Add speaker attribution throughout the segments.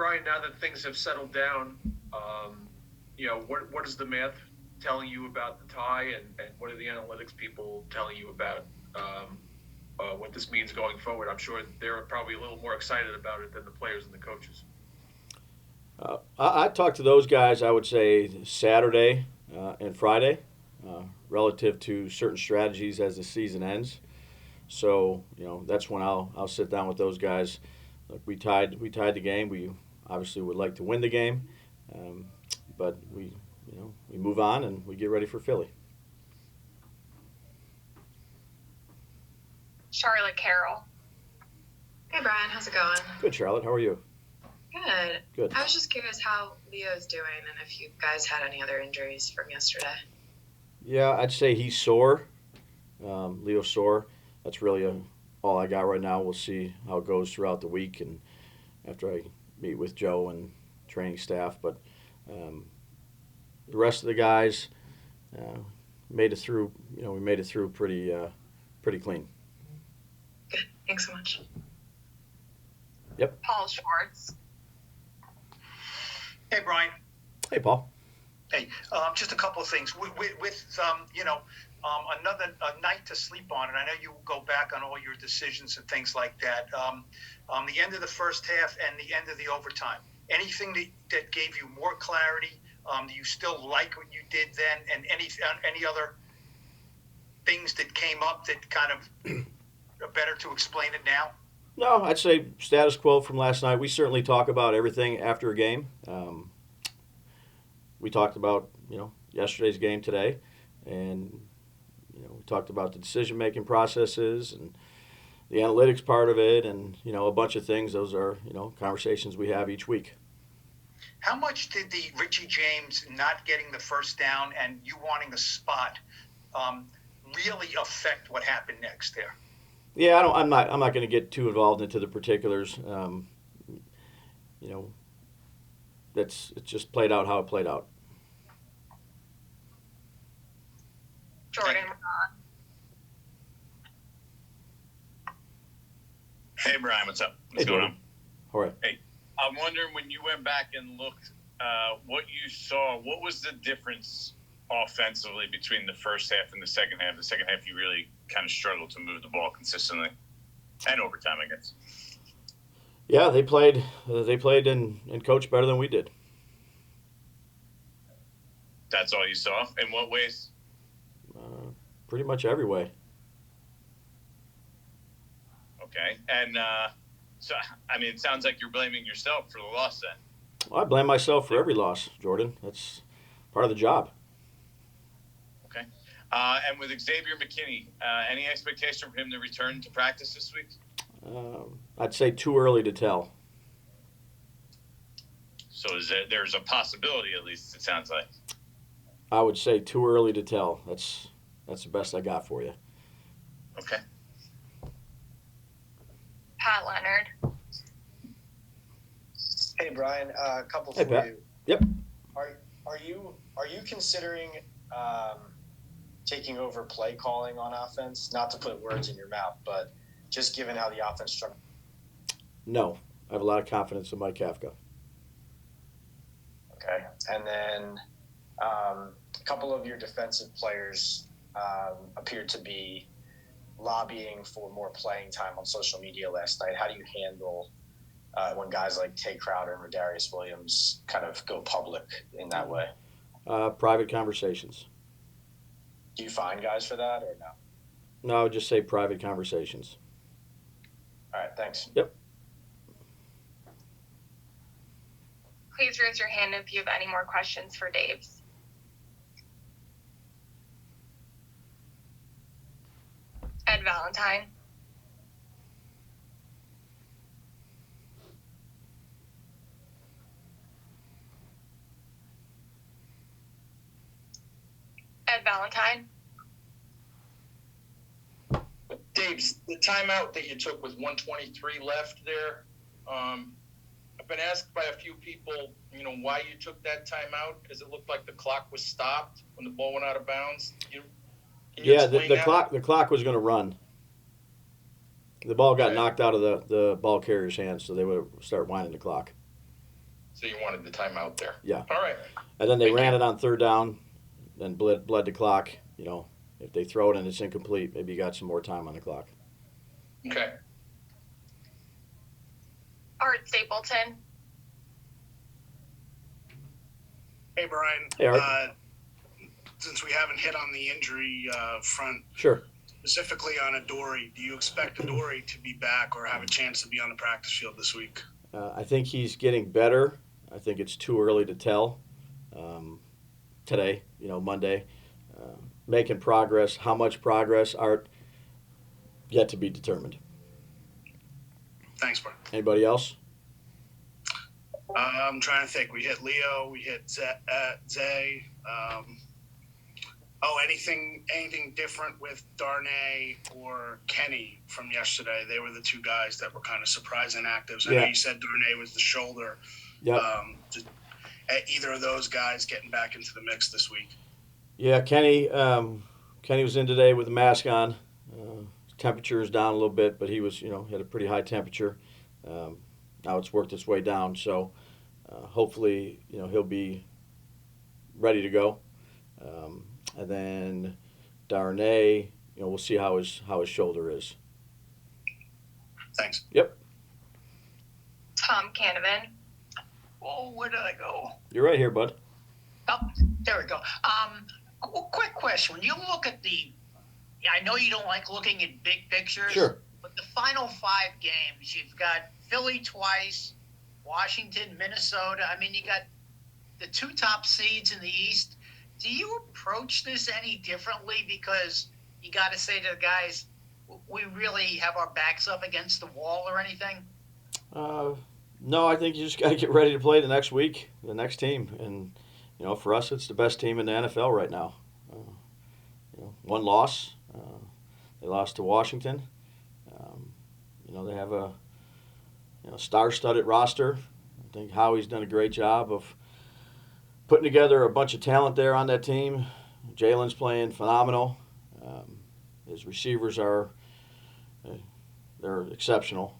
Speaker 1: Brian, now that things have settled down, what is the math telling you about the tie, and what are the analytics people telling you about what this means going forward? I'm sure they're probably a little more excited about it than the players and the coaches.
Speaker 2: I talked to those guys, I would say, Saturday and Friday, relative to certain strategies as the season ends. So that's when I'll sit down with those guys. Look, we tied the game. We obviously would like to win the game, um, but we move on and we get ready for Philly.
Speaker 3: Charlotte Carroll.
Speaker 4: Hey Brian, how's it going?
Speaker 2: Good, Charlotte. How are you?
Speaker 4: Good.
Speaker 2: Good.
Speaker 4: I was just curious how Leo's doing and if you guys had any other injuries from yesterday.
Speaker 2: Yeah, I'd say he's sore. Leo's sore. That's really all I got right now. We'll see how it goes throughout the week and after I meet with Joe and training staff. But the rest of the guys made it through. We made it through pretty clean.
Speaker 4: Good. Thanks so much.
Speaker 2: Yep.
Speaker 3: Paul Schwartz.
Speaker 5: Hey, Brian.
Speaker 2: Hey, Paul.
Speaker 5: Hey, just a couple of things. With another night to sleep on, and I know you go back on all your decisions and things like that. The end of the first half and the end of the overtime. Anything that gave you more clarity? Do you still like what you did then? And any other things that came up that kind of are better to explain it now?
Speaker 2: No, I'd say status quo from last night. We certainly talk about everything after a game. We talked about yesterday's game today, and we talked about the decision-making processes and the analytics part of it, and a bunch of things. Those are conversations we have each week.
Speaker 5: How much did the Richie James not getting the first down and you wanting a spot really affect what happened next there?
Speaker 2: Yeah, I'm not going to get too involved into the particulars. It just played out how it played out.
Speaker 3: Jordan.
Speaker 6: Hey, Brian, what's up? What's
Speaker 2: Hey,
Speaker 6: going
Speaker 2: Jordan.
Speaker 6: on?
Speaker 2: All right.
Speaker 6: Hey, I'm wondering when you went back and looked, what you saw, what was the difference offensively between the first half and the second half? The second half, you really kind of struggled to move the ball consistently, and overtime, I guess.
Speaker 2: Yeah, they played and coached better than we did.
Speaker 6: That's all you saw? In what ways?
Speaker 2: Pretty much every way.
Speaker 6: Okay. And so, I mean, it sounds like you're blaming yourself for the loss then.
Speaker 2: Well, I blame myself for every loss, Jordan. That's part of the job.
Speaker 6: Okay. And with Xavier McKinney, any expectation for him to return to practice this week?
Speaker 2: I'd say too early to tell.
Speaker 6: So there's a possibility, at least, it sounds like.
Speaker 2: I would say too early to tell. That's the best I got for you.
Speaker 6: Okay.
Speaker 3: Pat Leonard.
Speaker 7: Hey Brian, a couple
Speaker 2: Hey,
Speaker 7: for
Speaker 2: Pat.
Speaker 7: you.
Speaker 2: Yep.
Speaker 7: Are you considering taking over play calling on offense? Not to put words in your mouth, but just given how the offense struck.
Speaker 2: No, I have a lot of confidence in Mike Kafka.
Speaker 7: Okay, and then a couple of your defensive players appeared to be lobbying for more playing time on social media last night. How do you handle when guys like Tay Crowder and Rodarius Williams kind of go public in that way?
Speaker 2: Private conversations.
Speaker 7: Do you find guys for that or no?
Speaker 2: No, I would just say private conversations.
Speaker 7: All right, thanks.
Speaker 2: Yep.
Speaker 3: Please raise your hand if you have any more questions for Daves. Ed Valentine. Ed Valentine.
Speaker 8: Dave, the timeout that you took with 123 left there, I've been asked by a few people, why you took that timeout, because it looked like the clock was stopped when the ball went out of bounds. Can you
Speaker 2: Yeah,
Speaker 8: explain
Speaker 2: the
Speaker 8: that?
Speaker 2: clock was going to run. The ball got
Speaker 8: Okay.
Speaker 2: knocked out of the ball carrier's hands, so they would start winding the clock.
Speaker 8: So you wanted the timeout there.
Speaker 2: Yeah.
Speaker 8: All right.
Speaker 2: And then they
Speaker 8: Thank
Speaker 2: ran
Speaker 8: you.
Speaker 2: it on third down and bled the clock. You know, if they throw it and it's incomplete, maybe you got some more time on the clock.
Speaker 8: Okay.
Speaker 3: Art Stapleton.
Speaker 9: Hey, Brian.
Speaker 2: Hey, Art.
Speaker 9: Since we haven't hit on the injury front,
Speaker 2: Sure.
Speaker 9: specifically on Adoree, do you expect Adoree to be back or have a chance to be on the practice field this week?
Speaker 2: I think he's getting better. I think it's too early to tell. Today, Monday, making progress. How much progress, Art, yet to be determined.
Speaker 9: Thanks, Brian.
Speaker 2: Anybody else?
Speaker 9: I'm trying to think. We hit Leo. We hit Zay. Anything different with Darnay or Kenny from yesterday? They were the two guys that were kind of surprising actives. I know you said Darnay was the shoulder.
Speaker 2: Yeah.
Speaker 9: Either of those guys getting back into the mix this week?
Speaker 2: Yeah, Kenny was in today with a mask on. His temperature is down a little bit, but he was, had a pretty high temperature. Now it's worked its way down, so hopefully, he'll be ready to go. And then Darnay, we'll see how his shoulder is.
Speaker 9: Thanks.
Speaker 2: Yep.
Speaker 3: Tom Canavan.
Speaker 10: Oh, where did I go?
Speaker 2: You're right here, bud.
Speaker 10: Oh, there we go. Quick question. When you look at I know you don't like looking at big pictures.
Speaker 2: Sure.
Speaker 10: But the final 5 games, you've got Philly twice, Washington, Minnesota. I mean, you got the 2 top seeds in the East. Do you approach this any differently? Because you got to say to the guys, we really have our backs up against the wall or anything?
Speaker 2: No, I think you just got to get ready to play the next week, the next team. And, for us, it's the best team in the NFL right now. One loss. They lost to Washington. They have a star-studded roster. I think Howie's done a great job of putting together a bunch of talent there on that team. Jalen's playing phenomenal. His receivers they're exceptional.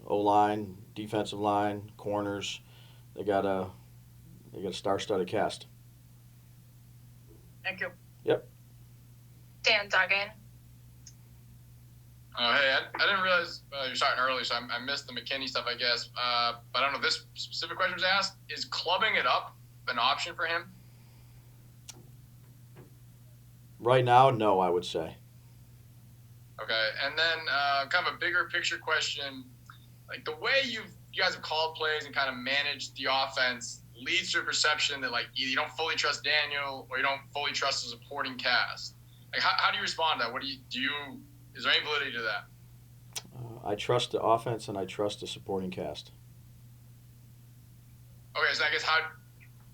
Speaker 2: O-line, defensive line, corners. They got a star-studded cast.
Speaker 10: Thank you.
Speaker 2: Yep.
Speaker 3: Dan Duggan.
Speaker 11: Hey, I didn't realize you're starting early, so I missed the McKinney stuff, I guess. But I don't know if this specific question was asked. Is clubbing it up an option for him?
Speaker 2: Right now, no, I would say.
Speaker 11: Okay, and then kind of a bigger picture question. Like the way you guys have called plays and kind of managed the offense leads to a perception that like either you don't fully trust Daniel or you don't fully trust the supporting cast. Like how do you respond to that? What do you is there any validity to that?
Speaker 2: I trust the offense and I trust the supporting cast.
Speaker 11: Okay, so I guess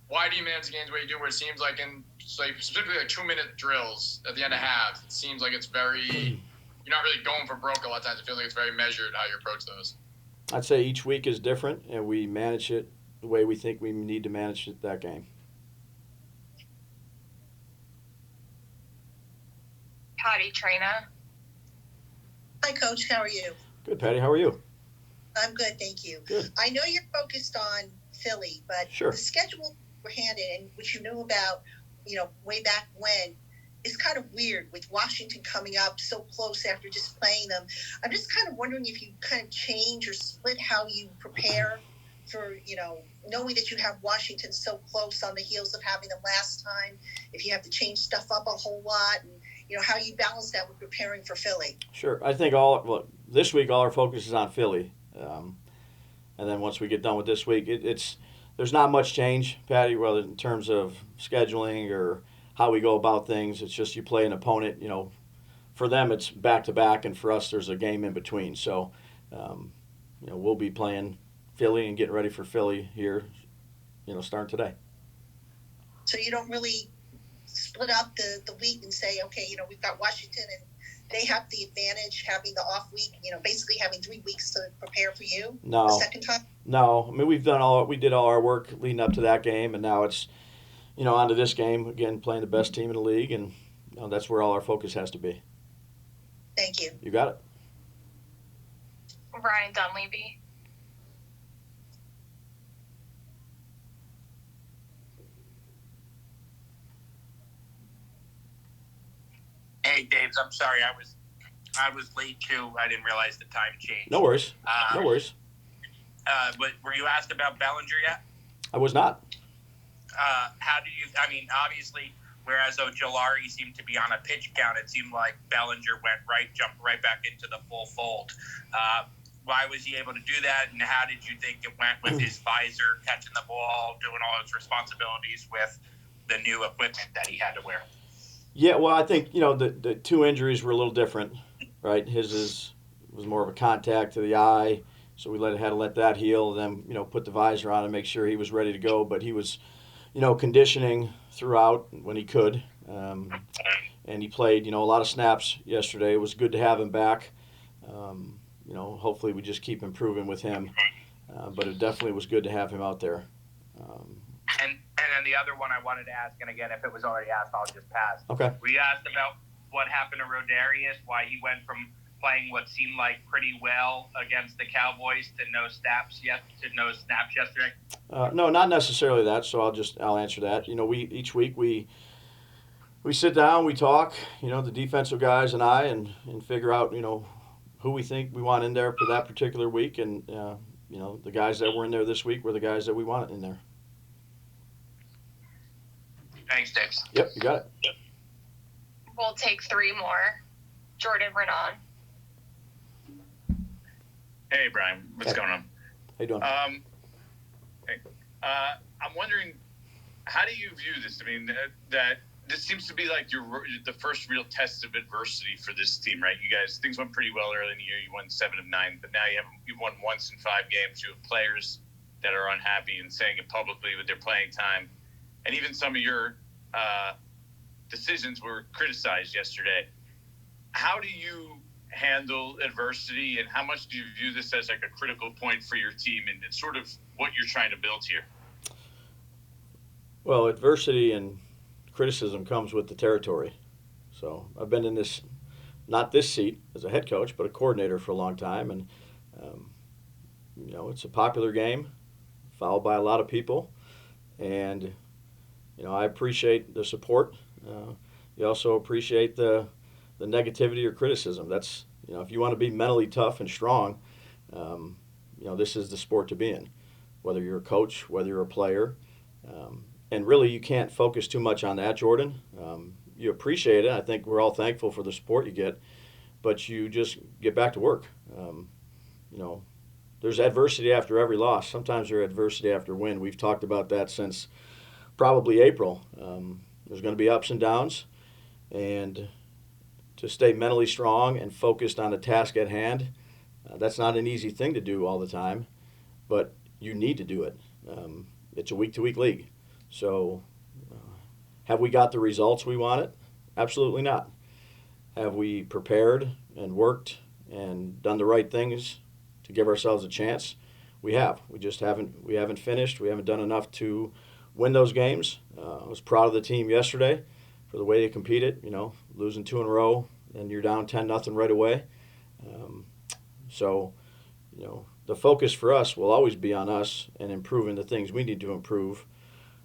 Speaker 11: why do you manage the games the way you do, where it seems like specifically like 2-minute drills at the end of halves, it seems like it's very, you're not really going for broke a lot of times. It feels like it's very measured how you approach those.
Speaker 2: I'd say each week is different and we manage it the way we think we need to manage it that game.
Speaker 3: Patty Traina.
Speaker 12: Hi, Coach. How are you?
Speaker 2: Good, Patty. How are you?
Speaker 12: I'm good, thank you.
Speaker 2: Good.
Speaker 12: I know you're focused on Philly, but
Speaker 2: Sure.
Speaker 12: the schedule we're handed, and which you knew about, way back when, is kind of weird with Washington coming up so close after just playing them. I'm just kind of wondering if you kind of change or split how you prepare for, knowing that you have Washington so close on the heels of having them last time, if you have to change stuff up a whole lot, and how you balance that with preparing for Philly.
Speaker 2: Sure. I think this week all our focus is on Philly. And then once we get done with this week, there's not much change, Patty, whether in terms of scheduling or how we go about things. It's just you play an opponent, for them it's back-to-back, and for us there's a game in between. So, we'll be playing Philly and getting ready for Philly here, starting today.
Speaker 12: So you don't really split up the week and say, okay, we've got Washington and they have the advantage having the off week, basically having 3 weeks to prepare for you.
Speaker 2: No.
Speaker 12: The second time?
Speaker 2: No. I mean, we did all our work leading up to that game, and now it's, on to this game, again, playing the best team in the league, and that's where all our focus has to be.
Speaker 12: Thank you.
Speaker 2: You got it.
Speaker 3: Ryan Dunleavy.
Speaker 13: Hey, Daves, I'm sorry. I was late too. I didn't realize the time changed.
Speaker 2: No worries. No worries.
Speaker 13: But were you asked about Bellinger yet?
Speaker 2: I was not.
Speaker 13: How do you? I mean, obviously, whereas Ojolari seemed to be on a pitch count, it seemed like Bellinger jumped right back into the full fold. Why was he able to do that, and how did you think it went with his visor, catching the ball, doing all his responsibilities with the new equipment that he had to wear?
Speaker 2: Yeah, well, I think the two injuries were a little different, right? His was more of a contact to the eye, so we had to let that heal. Then put the visor on and make sure he was ready to go. But he was conditioning throughout when he could, and he played a lot of snaps yesterday. It was good to have him back. Hopefully we just keep improving with him, but it definitely was good to have him out there.
Speaker 13: And then the other one I wanted to ask, and again, if it was already asked, I'll just pass.
Speaker 2: Okay.
Speaker 13: We asked about what happened to Rodarius, why he went from playing what seemed like pretty well against the Cowboys to no snaps yesterday.
Speaker 2: No, not necessarily that. So I'll answer that. Each week we sit down, we talk. The defensive guys and I, and figure out who we think we want in there for that particular week, and the guys that were in there this week were the guys that we want in there.
Speaker 13: Thanks, Dix.
Speaker 2: Yep, you got it. Yep.
Speaker 3: We'll take 3 more. Jordan Renan.
Speaker 6: Hey, Brian. What's going on?
Speaker 2: How you doing?
Speaker 6: Hey. I'm wondering, how do you view this? I mean, that this seems to be like the first real test of adversity for this team, right? You guys, things went pretty well early in the year. You won 7 of 9, but now you've won once in 5 games. You have players that are unhappy and saying it publicly with their playing time. And even some of your decisions were criticized yesterday. How do you handle adversity, and how much do you view this as like a critical point for your team and sort of what you're trying to build here?
Speaker 2: Well, adversity and criticism comes with the territory. So I've been in not this seat as a head coach, but a coordinator for a long time, and it's a popular game, followed by a lot of people, and I appreciate the support. You also appreciate the negativity or criticism. That's if you want to be mentally tough and strong, this is the sport to be in. Whether you're a coach, whether you're a player, and really you can't focus too much on that, Jordan. You appreciate it. I think we're all thankful for the support you get, but you just get back to work. There's adversity after every loss. Sometimes there's adversity after win. We've talked about that since probably April. There's going to be ups and downs, and to stay mentally strong and focused on the task at hand, that's not an easy thing to do all the time, but you need to do it. It's a week-to-week league. So have we got the results we wanted? Absolutely not. Have we prepared and worked and done the right things to give ourselves a chance? We have. We just haven't finished. We haven't done enough to win those games. I was proud of the team yesterday for the way they competed. Losing 2 in a row and you're down 10-0 right away. The focus for us will always be on us and improving the things we need to improve,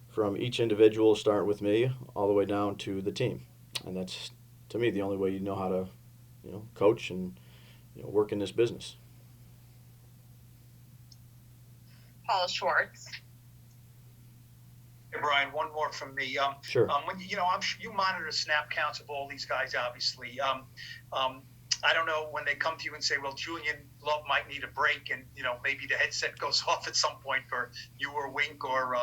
Speaker 2: from each individual, starting with me, all the way down to the team. And that's, to me, the only way you know how to, coach and work in this business.
Speaker 3: Paul Schwartz.
Speaker 5: Hey, Brian, one more from me.
Speaker 2: Sure.
Speaker 5: When you monitor snap counts of all these guys, obviously. I don't know when they come to you and say, well, Julian Love might need a break, and maybe the headset goes off at some point for you or Wink or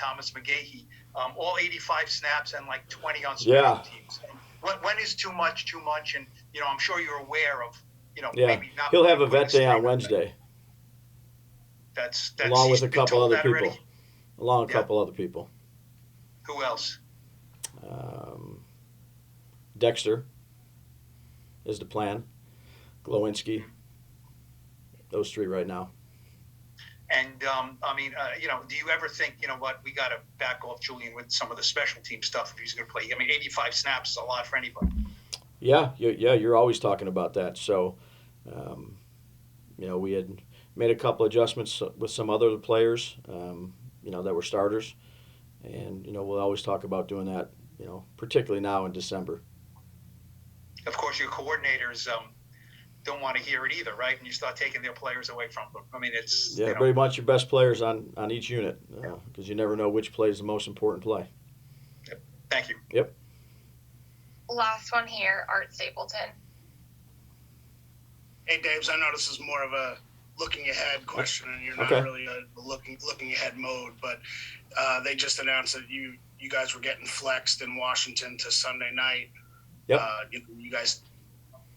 Speaker 5: Thomas McGahee. All 85 snaps and like 20 on special teams. When is too much? And I'm sure you're aware of maybe not.
Speaker 2: He'll have a vet day on Wednesday.
Speaker 5: That's
Speaker 2: along with a couple other people.
Speaker 5: Already?
Speaker 2: Along a couple other people.
Speaker 5: Who else?
Speaker 2: Dexter is the plan. Glowinski. Those 3 right now.
Speaker 5: And, do you ever think, we got to back off Julian with some of the special team stuff if he's going to play? 85 snaps is a lot for anybody.
Speaker 2: Yeah, you're always talking about that. So, we had made a couple adjustments with some other players, that were starters. And, we'll always talk about doing that, particularly now in December.
Speaker 5: of course, your coordinators don't want to hear it either, right? And you start taking their players away from them. I mean, it's
Speaker 2: pretty much your best players on each unit, because you never know which play is the most important play.
Speaker 5: Yep. Thank you.
Speaker 2: Yep.
Speaker 3: Last one here, Art Stapleton.
Speaker 9: Hey, Daves, I know this is more of a looking ahead question, and you're not really looking ahead mode, but they just announced that you guys were getting flexed in Washington to Sunday night.
Speaker 2: Yep.
Speaker 9: You guys,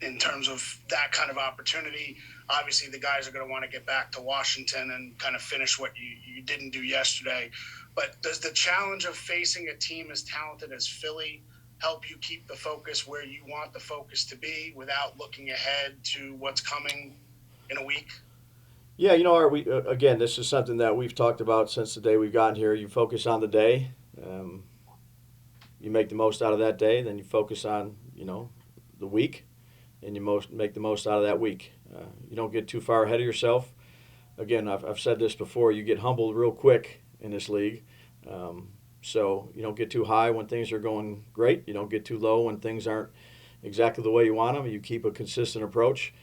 Speaker 9: in terms of that kind of opportunity, obviously the guys are going to want to get back to Washington and kind of finish what you didn't do yesterday. But does the challenge of facing a team as talented as Philly help you keep the focus where you want the focus to be without looking ahead to what's coming in a week?
Speaker 2: Yeah, Art, again, this is something that we've talked about since the day we've gotten here. You focus on the day. You make the most out of that day. Then you focus on, the week, and you make the most out of that week. You don't get too far ahead of yourself. Again, I've said this before. You get humbled real quick in this league. So you don't get too high when things are going great. You don't get too low when things aren't exactly the way you want them. You keep a consistent approach.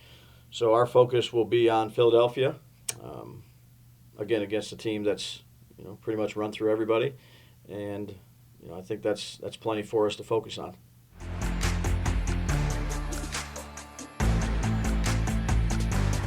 Speaker 2: So our focus will be on Philadelphia, again, against a team that's pretty much run through everybody. And I think that's plenty for us to focus on.